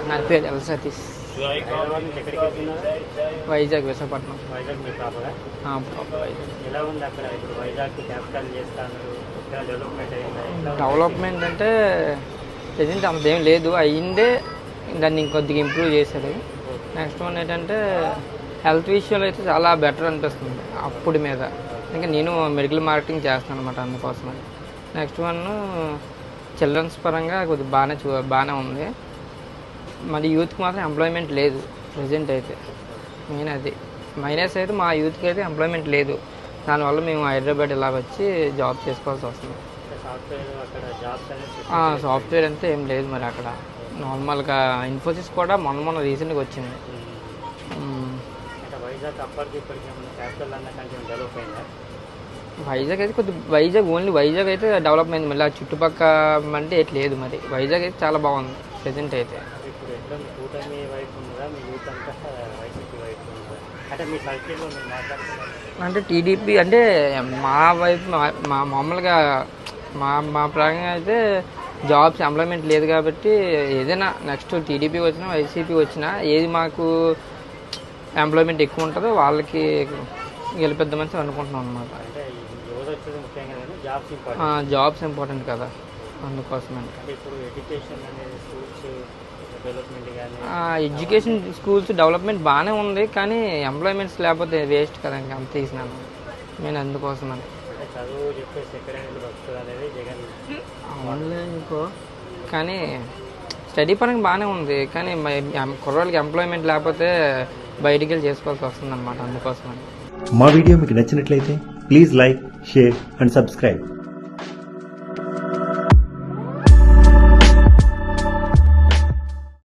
నా పేరు ఎల్ సతీష్. హైదరాబాద్ నుంచి ఎక్కడికి వెళ్తున్నారు? వైజాగ్ విశాఖపట్నం. వైజాగ్ మీ ప్రాపరా? ప్రాపర్ వైజాగ్. ఎలా ఉంది అక్కడ ఇప్పుడు వైజాగ్ క్యాపిటల్ చేస్తాను, డెవలప్మెంట్ అయిందా? డెవలప్మెంట్ అంటే ప్రజెంట్ అంతేం లేదు, అయ్యిందే దాన్ని ఇంకొద్దిగా ఇంప్రూవ్ చేశారు. నెక్స్ట్ వన్ ఏంటంటే హెల్త్ విషయాలు అయితే చాలా బెటర్ అనిపిస్తుంది అప్పుడు మీద. ఇంకా నేను మెడికల్ మార్కెటింగ్ చేస్తాను అనమాట, అందుకోసమే. నెక్స్ట్ వన్ చిల్డ్రన్స్ పరంగా కొద్దిగా బాగానే ఉంది. మరి యూత్కి మాత్రం ఎంప్లాయ్మెంట్ లేదు ప్రజెంట్ అయితే. మెయిన్ అది మైనస్ అయితే మా యూత్కి అయితే ఎంప్లాయ్మెంట్ లేదు. దానివల్ల మేము హైదరాబాద్ ఇలా వచ్చి జాబ్ చేసుకోవాల్సి వస్తుంది. సాఫ్ట్వేర్ అంటే ఏం లేదు మరి అక్కడ. నార్మల్గా ఇన్ఫోసిస్ కూడా మొన్న రీసెంట్గా వచ్చింది. వైజాగ్ అయితే వైజాగ్ అయితే డెవలప్ అయింది. మళ్ళీ ఆ చుట్టుపక్కల అంటే ఎట్ లేదు మరి. వైజాగ్ అయితే చాలా బాగుంది ప్రజెంట్ అయితే. అంటే టీడీపీ అంటే మా వైపు మా మామూలుగా మా ప్రకారంగా అయితే జాబ్స్ ఎంప్లాయ్మెంట్ లేదు కాబట్టి ఏదైనా నెక్స్ట్ టీడీపీ వచ్చినా వైసీపీ వచ్చినా ఏది మాకు ఎంప్లాయ్మెంట్ ఎక్కువ ఉంటుందో వాళ్ళకి గెలిపిద్దామని అనుకుంటున్నాం అనమాట. జాబ్స్ ఇంపార్టెంట్ కదా, అందుకోసమే. ఎడ్యుకేషన్ స్కూల్స్ డెవలప్మెంట్ బాగానే ఉంది, కానీ ఎంప్లాయ్మెంట్స్ లేకపోతే వేస్ట్ కదా, ఇంకా అంత తీసినాను నేను అందుకోసమని. అవునులే ఇంకో, కానీ స్టడీ పరంగా బాగానే ఉంది, కానీ కుర్రోళ్ళకి ఎంప్లాయ్మెంట్ లేకపోతే బయటికి వెళ్ళి చేసుకోవాల్సి వస్తుంది అనమాట, అందుకోసమని. మా వీడియో మీకు నచ్చినట్లయితే please like, share and subscribe.